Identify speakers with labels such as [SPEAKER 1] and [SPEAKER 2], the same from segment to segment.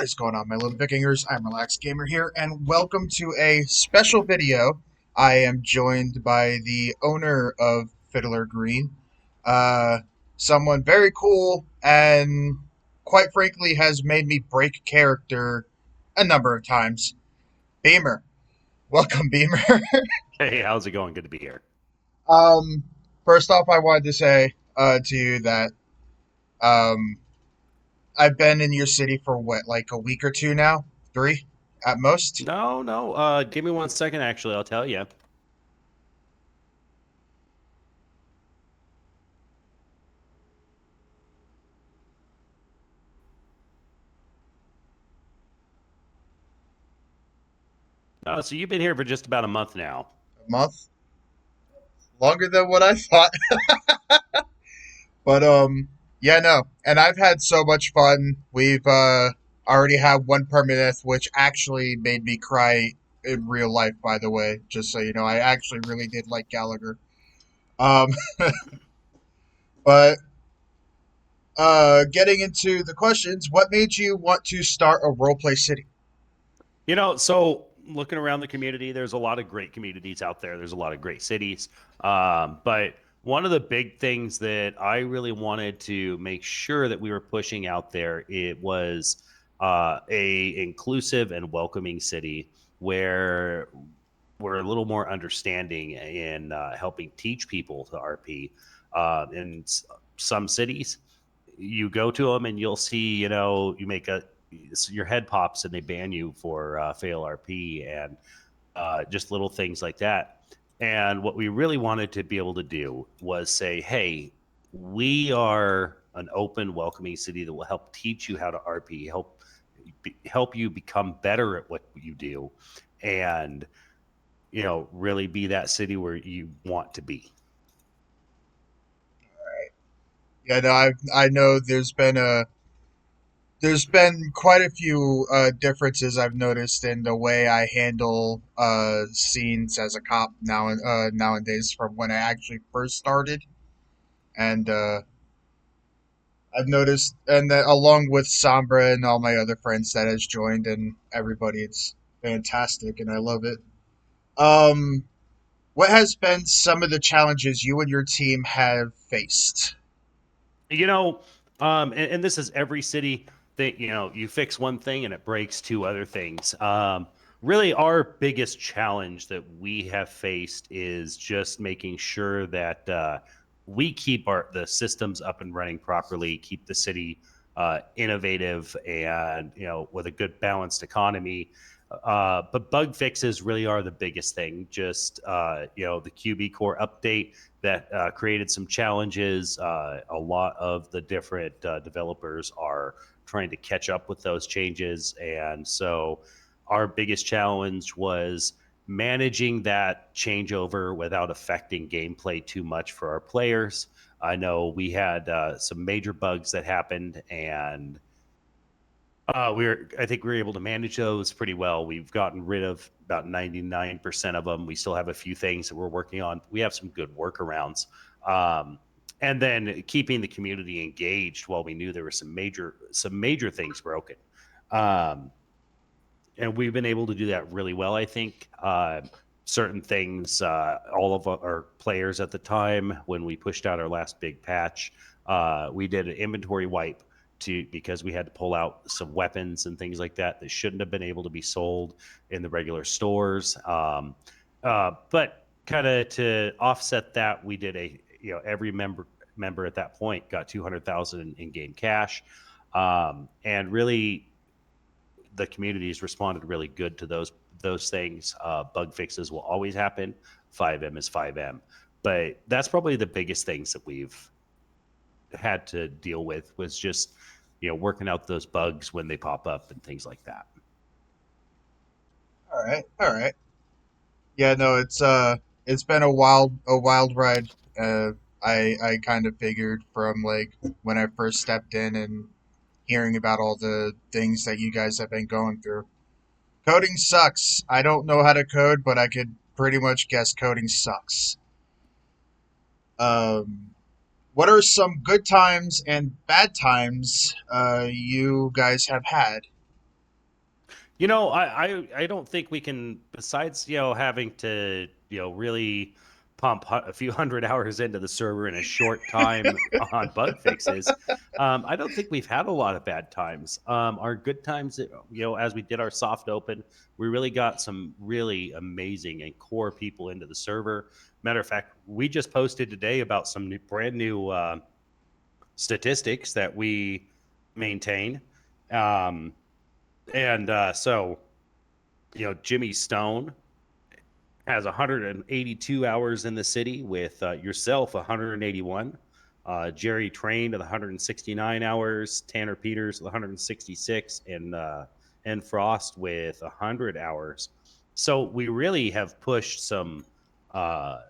[SPEAKER 1] What is going on, my little Vikingers? I'm Relaxed Gamer here, and welcome to a special video. I am joined by the owner of Fiddler Green, uh, someone very cool and, quite frankly, has made me break character a number of times. Beamer, welcome, Beamer.
[SPEAKER 2] Hey, how's it going? Good to be here.
[SPEAKER 1] um, First off, I wanted to say to you that um, I've been in your city for what, like a week or two now, 3 at most.
[SPEAKER 2] No. Give me 1 second. Actually, I'll tell you. So you've been here for just about a month now.
[SPEAKER 1] A month, longer than what I thought. But yeah, no. And I've had so much fun. We've already had one permanent, which actually made me cry in real life. By the way, just so you know, I actually really did like Gallagher. Um, but getting into the questions, what made you want to start a roleplay city?
[SPEAKER 2] So looking around the community, there's a lot of great communities out there. There's a lot of great cities. But one of the big things that I really wanted to make sure that we were pushing out there, it was a inclusive and welcoming city where we're a little more understanding in helping teach people to RP. In some cities, you go to them and you'll see, you make your head pops and they ban you for fail RP and just little things like that. And what we really wanted to be able to do was say, hey, we are an open, welcoming city that will help teach you how to RP, help you become better at what you do, and really be that city where you want to be.
[SPEAKER 1] Yeah, no, I know there's been quite a few differences I've noticed in the way I handle scenes as a cop nowadays from when I actually first started, and I've noticed, and that along with Sombra and all my other friends that has joined and everybody, it's fantastic and I love it. Um, what has been some of the challenges you and your team have faced?
[SPEAKER 2] You know, and this is every city that you fix one thing and it breaks two other things. Really, our biggest challenge that we have faced is just making sure that we keep the systems up and running properly, keep the city innovative, and with a good balanced economy. But bug fixes really are the biggest thing. Just the QB core update that created some challenges. A lot of the different developers are trying to catch up with those changes. And so our biggest challenge was managing that changeover without affecting gameplay too much for our players. I know we had some major bugs that happened, and I think we were able to manage those pretty well. We've gotten rid of about 99% of them. We still have a few things that we're working on. We have some good workarounds. Um, and then keeping the community engaged while we knew there were some major things broken. Um, and we've been able to do that really well, I think. Certain things, all of our players at the time, when we pushed out our last big patch, we did an inventory wipe because we had to pull out some weapons and things like that shouldn't have been able to be sold in the regular stores. But kind of to offset that, we did every member at that point got 200,000 in game cash, and really the communities responded really good to those things. Bug fixes will always happen. 5M is 5M, but that's probably the biggest things that we've had to deal with was just working out those bugs when they pop up and things like that.
[SPEAKER 1] All right, all right. Yeah, no, it's been a wild ride. Uh, I kind of figured from like when I first stepped in and hearing about all the things that you guys have been going through. Coding sucks. I don't know how to code, but I could pretty much guess coding sucks. Um, what are some good times and bad times you guys have had?
[SPEAKER 2] I don't think we can, besides, having to, really pump a few hundred hours into the server in a short time on bug fixes. I don't think we've had a lot of bad times. Our good times, as we did our soft open, we really got some really amazing and core people into the server. Matter of fact, we just posted today about some brand new statistics that we maintain. Um, and Jimmy Stone has 182 hours in the city, with yourself 181. Jerry Train with 169 hours, Tanner Peters with 166, and Frost with 100 hours. So we really have pushed some uh,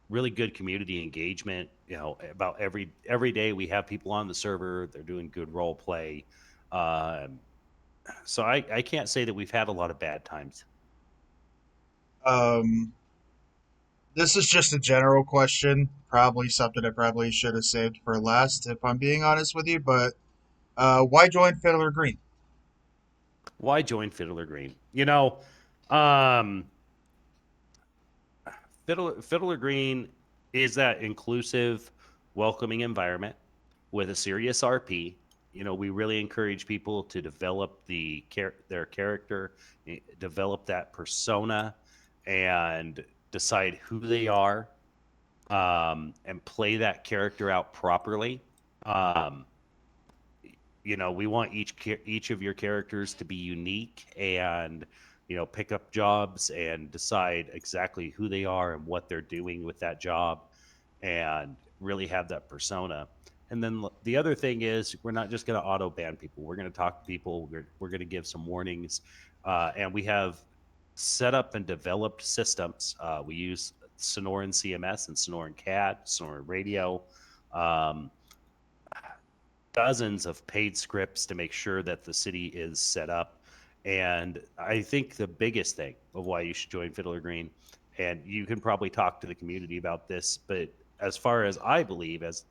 [SPEAKER 2] really good community engagement. About every day we have people on the server. They're doing good role play. Um, so I can't say that we've had a lot of bad times.
[SPEAKER 1] Um, this is just a general question, probably something I probably should have saved for last, if I'm being honest with you. But why join Fiddler Green?
[SPEAKER 2] Why join Fiddler Green? Um, Fiddler Green is that inclusive, welcoming environment with a serious RP. We really encourage people to develop their character, develop that persona, and decide who they are, and play that character out properly. Um, we want each of your characters to be unique, and pick up jobs and decide exactly who they are and what they're doing with that job, and really have that persona. And then the other thing is, we're not just going to auto ban people. We're going to talk to people. We're going to give some warnings, and we have set up and developed systems. We use Sonoran CMS and Sonoran CAD, Sonoran Radio. Um, Dozens of paid scripts to make sure that the city is set up. And I think the biggest thing of why you should join Fiddler Green, and you can probably talk to the community about this, but as far as I believe, as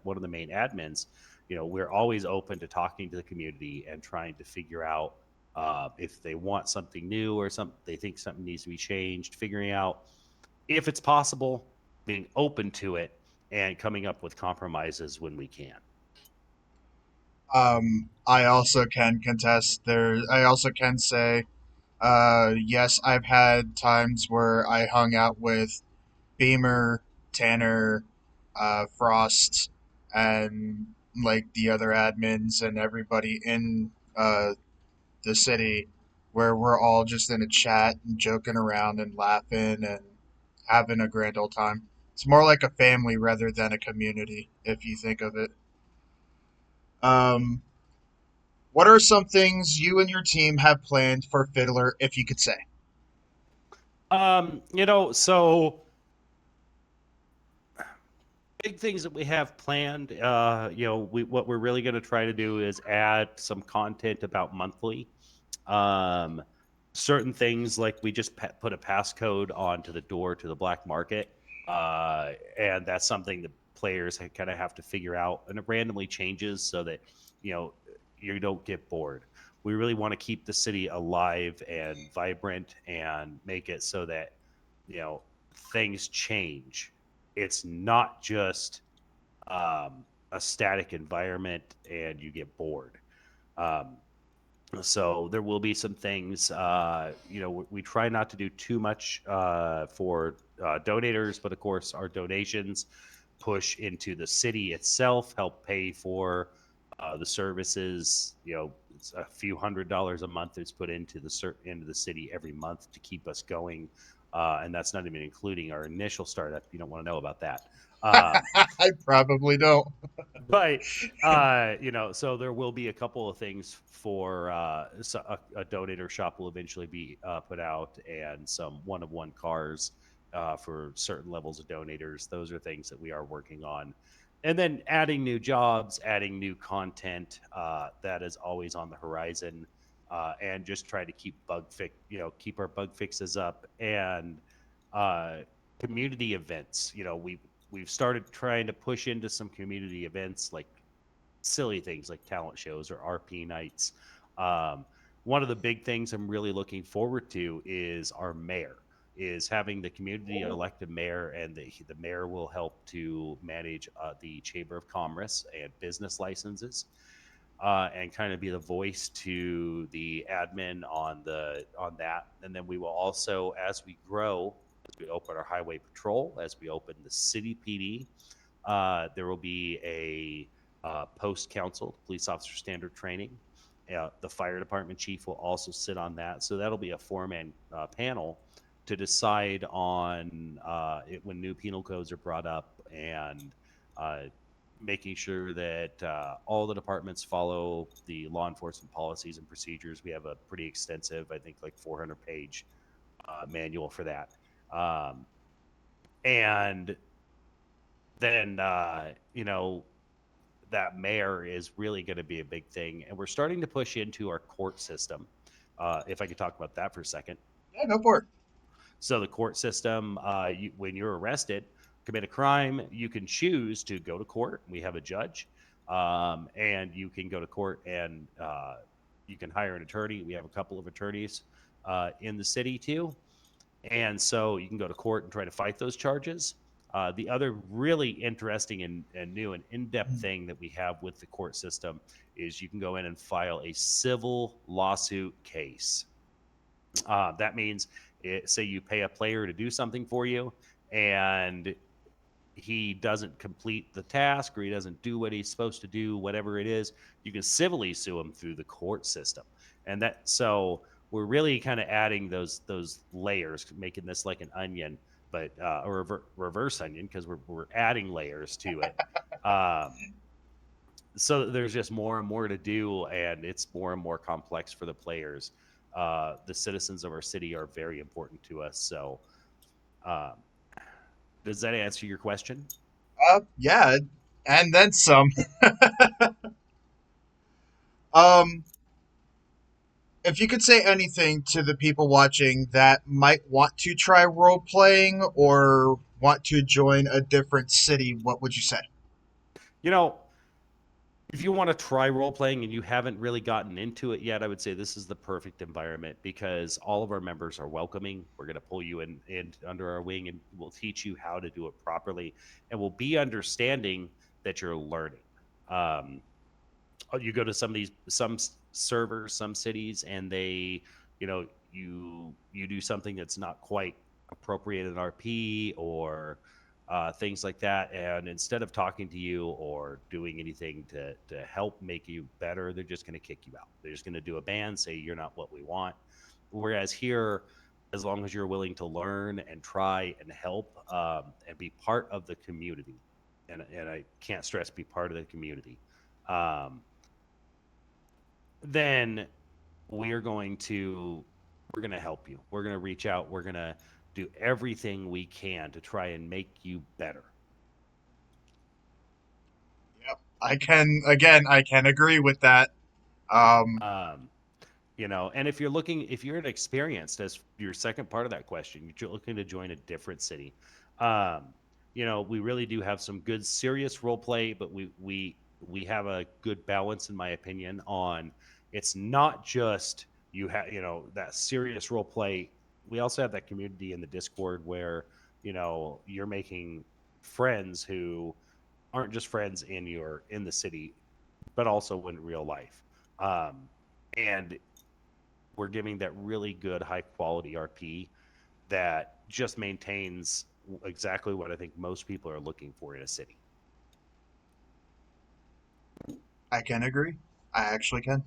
[SPEAKER 2] one of the main admins, we're always open to talking to the community and trying to figure out if they want something new or something they think something needs to be changed, figuring out if it's possible, being open to it, and coming up with compromises when we can.
[SPEAKER 1] I also can contest there. I also can say, yes, I've had times where I hung out with Beamer, Tanner, Frost, and like the other admins and everybody in the city, where we're all just in a chat and joking around and laughing and having a grand old time. It's more like a family rather than a community, if you think of it. Um, what are some things you and your team have planned for Fiddler, if you could say?
[SPEAKER 2] So big things that we have planned. What we're really going to try to do is add some content about monthly. Um, Certain things, like we just put a passcode onto the door to the black market, and that's something that players kind of have to figure out, and it randomly changes so that you know you don't get bored. We really want to keep the city alive and vibrant, and make it so that you know things change. It's not just a static environment and you get bored. Um, so there will be some things. We try not to do too much for donators, but of course, our donations push into the city itself, help pay for the services. It's a few $100s a month that's put into the city every month to keep us going, and that's not even including our initial startup. You don't want to know about that. Um,
[SPEAKER 1] I probably don't.
[SPEAKER 2] but so there will be a couple of things for a donator shop will eventually be put out, and some one-of-one cars for certain levels of donators. Those are things that we are working on, and then adding new jobs, adding new content, that is always on the horizon. And just try to keep our bug fixes up, and uh, community events. We've started trying to push into some community events, like silly things like talent shows or RP nights. one of the big things I'm really looking forward to is our mayor, is having the community elect a mayor, and the mayor will help to manage the Chamber of Commerce and business licenses, and kind of be the voice to the admin on that. And then we will also, as we grow, as we open our highway patrol, as we open the city PD, there will be a post council police officer standard training. The fire department chief will also sit on that, so that'll be a four-man panel to decide on it when new penal codes are brought up, and uh, making sure that all the departments follow the law enforcement policies and procedures. We have a pretty extensive, I think, like 400-page manual for that. Um, and then, that mayor is really going to be a big thing. And we're starting to push into our court system. If I could talk about that for a second.
[SPEAKER 1] Yeah, go for it.
[SPEAKER 2] So the court system, when you're arrested, commit a crime, you can choose to go to court. We have a judge, and you can go to court, and you can hire an attorney. We have a couple of attorneys in the city too, and so you can go to court and try to fight those charges. The other really interesting and new and in-depth thing that we have with the court system is you can go in and file a civil lawsuit case. That means, say you pay a player to do something for you, and he doesn't complete the task, or he doesn't do what he's supposed to do, whatever it is, you can civilly sue him through the court system. And that, so we're really kind of adding those layers, making this like an onion, but a reverse onion, because we're adding layers to it. So there's just more and more to do, and it's more and more complex for the players. The citizens of our city are very important to us. So, um, does that answer your question?
[SPEAKER 1] Yeah, and then some. Um, if you could say anything to the people watching that might want to try role playing or want to join a different city, what would you say?
[SPEAKER 2] You know, if you want to try role playing and you haven't really gotten into it yet, I would say this is the perfect environment, because all of our members are welcoming. We're going to pull you in under our wing, and we'll teach you how to do it properly, and we'll be understanding that you're learning. Um, you go to some servers, some cities, and they, you do something that's not quite appropriate in RP, or things like that, and instead of talking to you or doing anything to help make you better, they're just going to kick you out. They're just going to do a ban, say you're not what we want. Whereas here, as long as you're willing to learn and try and help, and be part of the community, and I can't stress, be part of the community, um, then we're going to we're going to help you. We're going to reach out. We're going to do everything we can to try and make you better.
[SPEAKER 1] Yep. I can agree with that. Um,
[SPEAKER 2] Um, and if you're inexperienced, as your second part of that question, you're looking to join a different city. um, we really do have some good serious role play, but we have a good balance, in my opinion, on, it's not just you have, that serious role play. We also have that community in the Discord where, you're making friends who aren't just friends in the city, but also in real life. um, and we're giving that really good high quality RP that just maintains exactly what I think most people are looking for in a city.
[SPEAKER 1] I can agree. I actually can.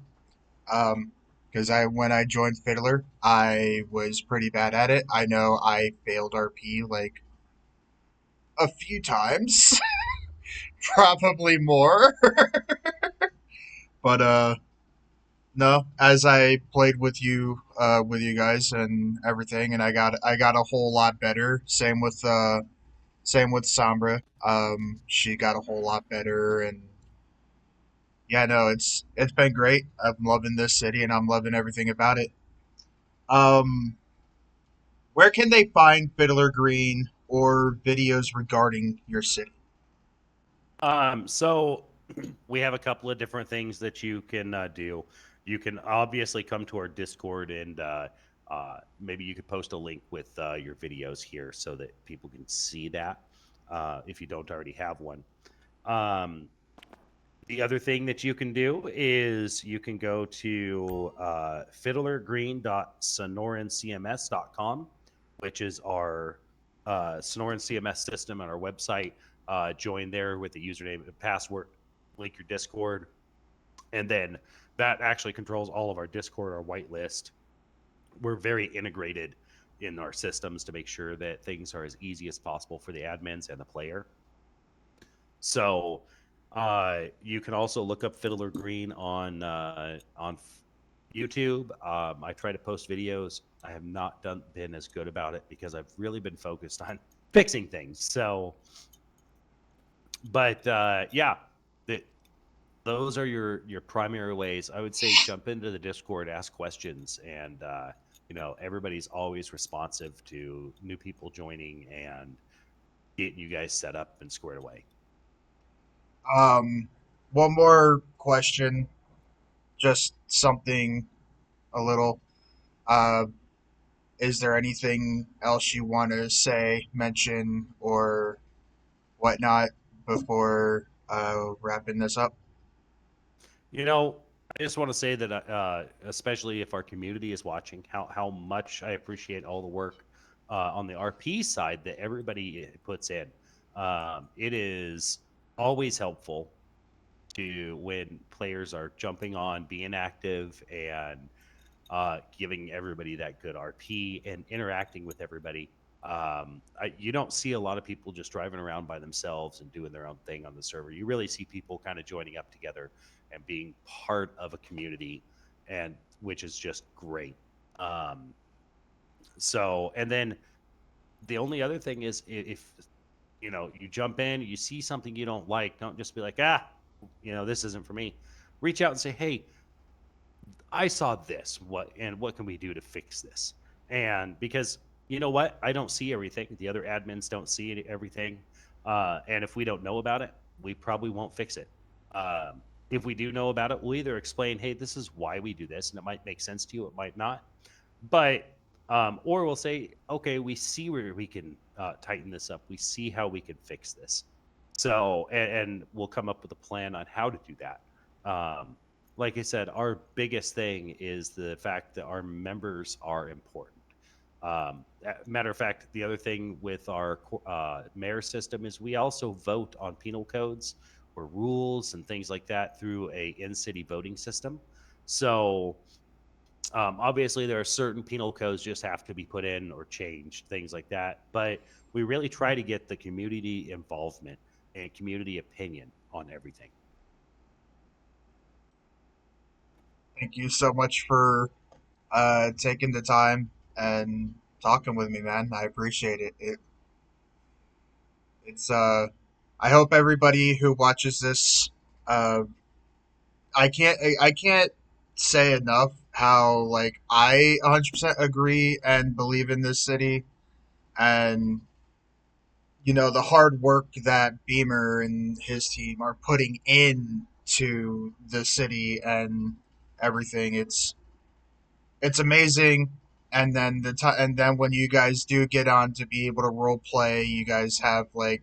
[SPEAKER 1] Because I when I joined Fiddler, I was pretty bad at it. I know I failed RP like a few times, probably more. But no, as I played with you guys and everything, and I got a whole lot better. Same with Sombra. She got a whole lot better, and yeah, no, it's been great. I'm loving this city, and I'm loving everything about it. Um, where can they find Fiddler Green or videos regarding your city?
[SPEAKER 2] So we have a couple of different things that you can do. You can obviously come to our Discord and maybe you could post a link with your videos here so that people can see that if you don't already have one. Um, the other thing that you can do is you can go to fiddlergreen.sonorancms.com, which is our Sonoran CMS system on our website. Join there with the username and password, link your Discord, and then that actually controls all of our Discord, our whitelist. We're very integrated in our systems to make sure that things are as easy as possible for the admins and the player. So you can also look up Fiddler Green on YouTube. I try to post videos. I have not been as good about it because I've really been focused on fixing things. So, but yeah, the, those are your primary ways. I would say jump into the Discord, ask questions, and everybody's always responsive to new people joining and getting you guys set up and squared away.
[SPEAKER 1] Um, one more question, just something a little. Uh, is there anything else you want to say, mention, or whatnot before wrapping this up?
[SPEAKER 2] I just want to say that, especially if our community is watching, how much I appreciate all the work on the RP side that everybody puts in. It is always helpful to when players are jumping on, being active, and giving everybody that good RP and interacting with everybody. You don't see a lot of people just driving around by themselves and doing their own thing on the server. You really see people kind of joining up together and being part of a community, and which is just great. Um, and then the only other thing is if you jump in, you see something you don't like, don't just be like, this isn't for me. Reach out and say, hey, I saw this. What can we do to fix this? And because you know what, I don't see everything. The other admins don't see everything, and if we don't know about it, we probably won't fix it. If we do know about it, we'll either explain, "Hey, this is why we do this," and it might make sense to you, it might not. But or we'll say, "Okay, we see where we can tighten this up. We see how we can fix this." So, and we'll come up with a plan on how to do that. Um, like I said, our biggest thing is the fact that our members are important. Matter of fact, the other thing with our mayor system is we also vote on penal codes or rules and things like that through a in-city voting system. So obviously, there are certain penal codes just have to be put in or changed, things like that. But we really try to get the community involvement and community opinion on everything.
[SPEAKER 1] Thank you so much for taking the time and talking with me, man. I appreciate it. It's I hope everybody who watches this uh I can't say enough how like I 100% agree and believe in this city, and the hard work that Beamer and his team are putting in to the city and everything. It's amazing. And then and then when you guys do get on to be able to role play, you guys have like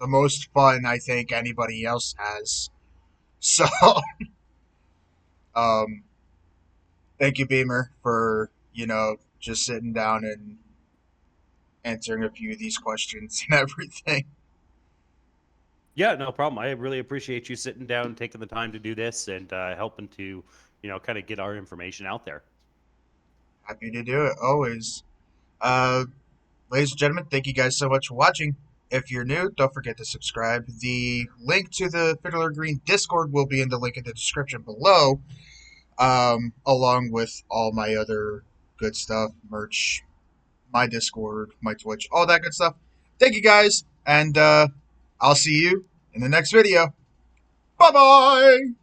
[SPEAKER 1] the most fun I think anybody else has. So, um, thank you, Beamer, for just sitting down and answering a few of these questions and everything.
[SPEAKER 2] Yeah, no problem. I really appreciate you sitting down, taking the time to do this, and helping to, kind of get our information out there.
[SPEAKER 1] Happy to do it always. Uh, Ladies and gentlemen, thank you guys so much for watching. If you're new, don't forget to subscribe. The link to the Fiddler Green Discord will be in the link in the description below, along with all my other good stuff, merch, my Discord, my Twitch, all that good stuff. Thank you guys, and I'll see you in the next video. Bye bye!